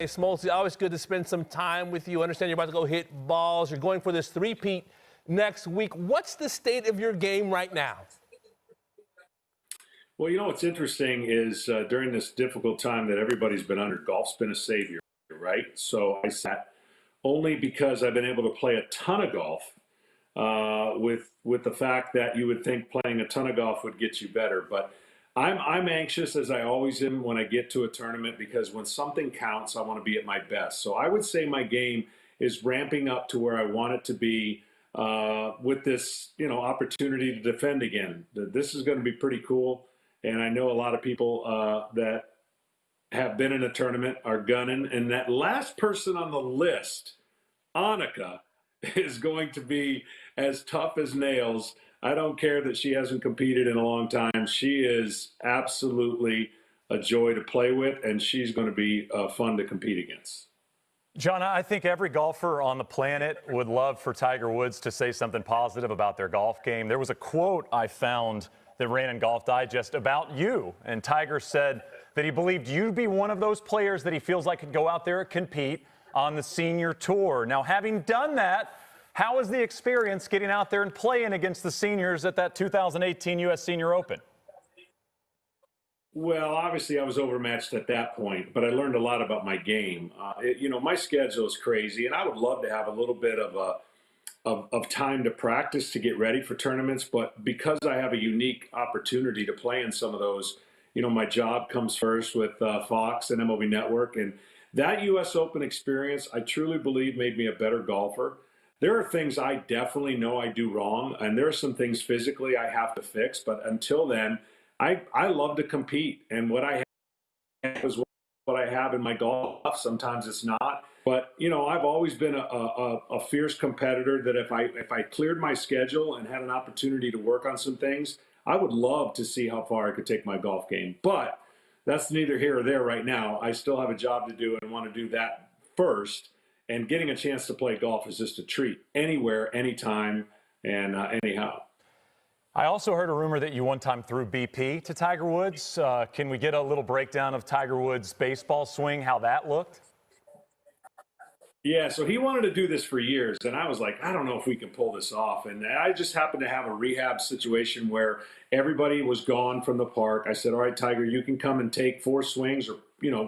Hey, Smoltz, always good to spend some time with you. I understand you're about to go hit balls. You're going for this three-peat next week. What's the state of your game right now? Well, what's interesting is during this difficult time that everybody's been under, golf's been a savior, right? So I sat only because I've been able to play a ton of golf with the fact that you would think playing a ton of golf would get you better. But I'm anxious, as I always am, when I get to a tournament, because when something counts, I want to be at my best. So I would say my game is ramping up to where I want it to be with this, opportunity to defend again. This is going to be pretty cool. And I know a lot of people that have been in a tournament are gunning. And that last person on the list, Annika, is going to be as tough as nails. I don't care that she hasn't competed in a long time. She is absolutely a joy to play with, and she's going to be fun to compete against. John, I think every golfer on the planet would love for Tiger Woods to say something positive about their golf game. There was a quote I found that ran in Golf Digest about you, and Tiger said that he believed you'd be one of those players that he feels like could go out there and compete on the senior tour. Now, having done that, how was the experience getting out there and playing against the seniors at that 2018 U.S. Senior Open? Well, obviously I was overmatched at that point, but I learned a lot about my game. My schedule is crazy, and I would love to have a little bit of time to practice to get ready for tournaments. But because I have a unique opportunity to play in some of those, my job comes first with Fox and MLB Network. And that U.S. Open experience, I truly believe, made me a better golfer. There are things I definitely know I do wrong, and there are some things physically I have to fix. But until then, I love to compete, and what I have is what I have in my golf. Sometimes it's not, but I've always been a fierce competitor. That if I cleared my schedule and had an opportunity to work on some things, I would love to see how far I could take my golf game. But that's neither here or there right now. I still have a job to do and want to do that first. And getting a chance to play golf is just a treat, anywhere, anytime, and anyhow. I also heard a rumor that you one time threw BP to Tiger Woods. Can we get a little breakdown of Tiger Woods' baseball swing, how that looked? Yeah, so he wanted to do this for years, and I was like, I don't know if we can pull this off. And I just happened to have a rehab situation where everybody was gone from the park. I said, all right, Tiger, you can come and take 4 swings or,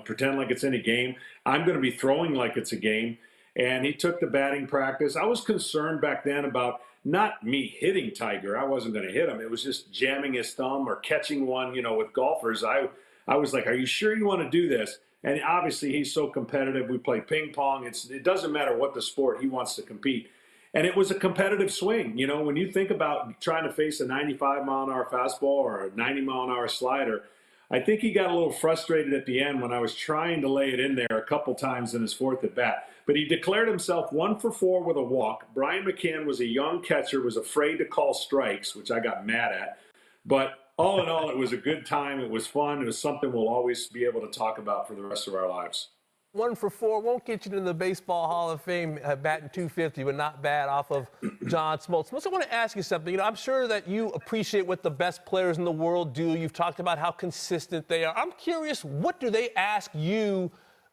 pretend like it's any game. I'm going to be throwing like it's a game. And he took the batting practice. I was concerned back then about not me hitting Tiger. I wasn't going to hit him. It was just jamming his thumb or catching one, with golfers. I was like, are you sure you want to do this? And obviously he's so competitive. We play ping pong. It doesn't matter what the sport, he wants to compete. And it was a competitive swing. When you think about trying to face a 95-mile-an-hour fastball or a 90-mile-an-hour slider, I think he got a little frustrated at the end when I was trying to lay it in there a couple times in his 4th at bat. But he declared himself 1 for 4 with a walk. Brian McCann was a young catcher, was afraid to call strikes, which I got mad at. But all in all, it was a good time. It was fun. It was something we'll always be able to talk about for the rest of our lives. 1 for 4 won't get you to the Baseball Hall of Fame batting .250, but not bad off of John Smoltz. Smoltz, I want to ask you something. I'm sure that you appreciate what the best players in the world do. You've talked about how consistent they are. I'm curious, what do they ask you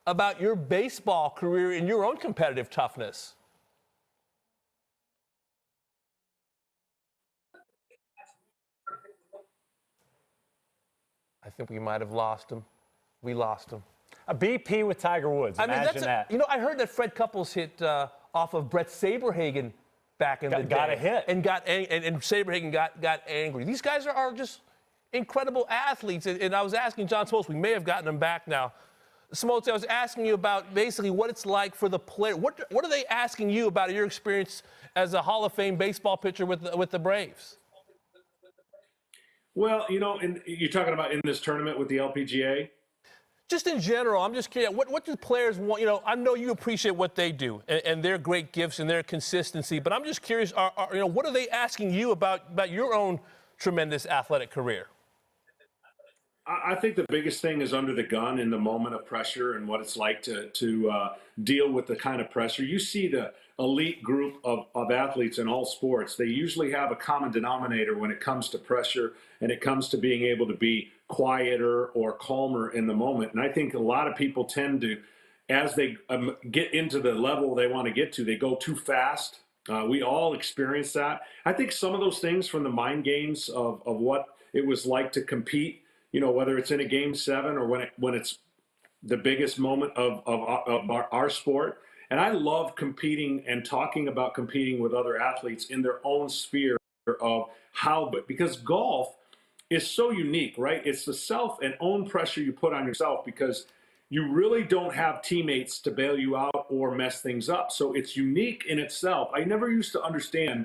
about your baseball career and your own competitive toughness? I think we might have lost him. We lost him. A BP with Tiger Woods. Imagine that. I heard that Fred Couples hit off of Brett Saberhagen back in the day. Got a hit. And Saberhagen got angry. These guys are just incredible athletes. And I was asking John Smoltz, we may have gotten him back now. Smoltz, I was asking you about basically what it's like for the player. What are they asking you about your experience as a Hall of Fame baseball pitcher with the Braves? Well, and you're talking about in this tournament with the LPGA? Just in general, I'm just curious, what do players want? I know you appreciate what they do and their great gifts and their consistency, but I'm just curious, what are they asking you about your own tremendous athletic career? I think the biggest thing is under the gun in the moment of pressure and what it's like to deal with the kind of pressure. You see the elite group of athletes in all sports. They usually have a common denominator when it comes to pressure and it comes to being able to be quieter or calmer in the moment. And I think a lot of people tend to as they get into the level they want to get to, they go too fast. We all experience that. I think some of those things from the mind games of what it was like to compete, whether it's in a game 7 or when it's the biggest moment of our sport. And I love competing and talking about competing with other athletes in their own sphere of how, because golf is so unique, right? It's the self and own pressure you put on yourself because you really don't have teammates to bail you out or mess things up. So it's unique in itself. I never used to understand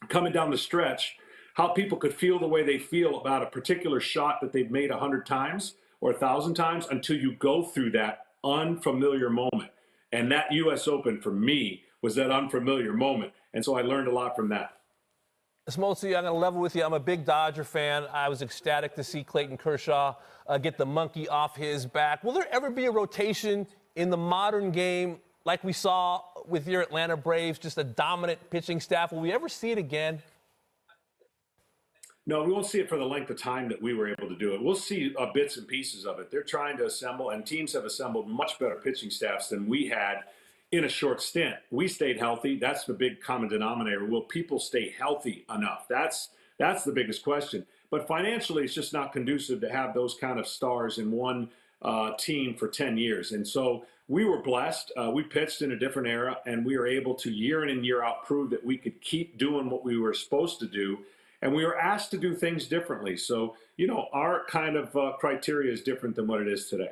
coming down the stretch how people could feel the way they feel about a particular shot that they've made 100 times or 1,000 times until you go through that unfamiliar moment. And that U.S. Open for me was that unfamiliar moment. And so I learned a lot from that. Smoltz, I'm going to level with you. I'm a big Dodger fan. I was ecstatic to see Clayton Kershaw get the monkey off his back. Will there ever be a rotation in the modern game like we saw with your Atlanta Braves, just a dominant pitching staff? Will we ever see it again? No, we won't see it for the length of time that we were able to do it. We'll see bits and pieces of it. They're trying to assemble, and teams have assembled much better pitching staffs than we had in a short stint. We stayed healthy. That's the big common denominator. Will people stay healthy enough? That's the biggest question. But financially, it's just not conducive to have those kind of stars in one team for 10 years. And so we were blessed. We pitched in a different era, and we were able to year in and year out prove that we could keep doing what we were supposed to do. And we were asked to do things differently. So, our kind of criteria is different than what it is today.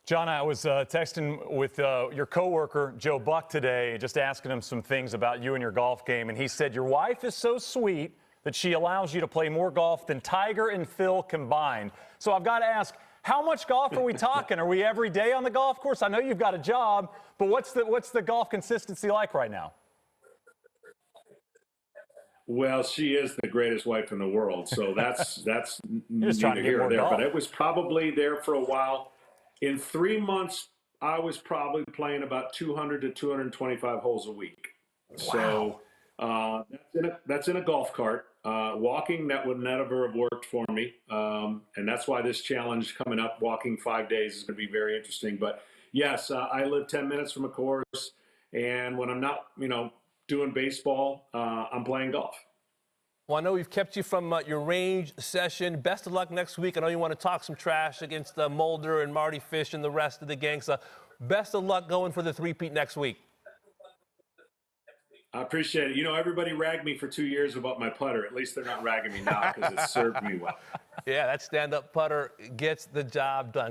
John, I was texting with your coworker, Joe Buck, today, just asking him some things about you and your golf game. And he said, your wife is so sweet that she allows you to play more golf than Tiger and Phil combined. So I've got to ask, how much golf are we talking? Are we every day on the golf course? I know you've got a job, but what's the golf consistency like right now? Well, she is the greatest wife in the world, so that's neither here or there. Golf. But it was probably there for a while. In 3 months, I was probably playing about 200 to 225 holes a week. Wow. So that's in a golf cart. Walking, that would never have worked for me, and that's why this challenge coming up, walking 5 days, is going to be very interesting. But yes, I live 10 minutes from a course, and when I'm not, doing baseball, I'm playing golf. Well, I know we've kept you from your range session. Best of luck next week. I know you want to talk some trash against Mulder and Marty Fish and the rest of the gang. So best of luck going for the three-peat next week. I appreciate it. Everybody ragged me for 2 years about my putter. At least they're not ragging me now because it served me well. Yeah, that stand-up putter gets the job done.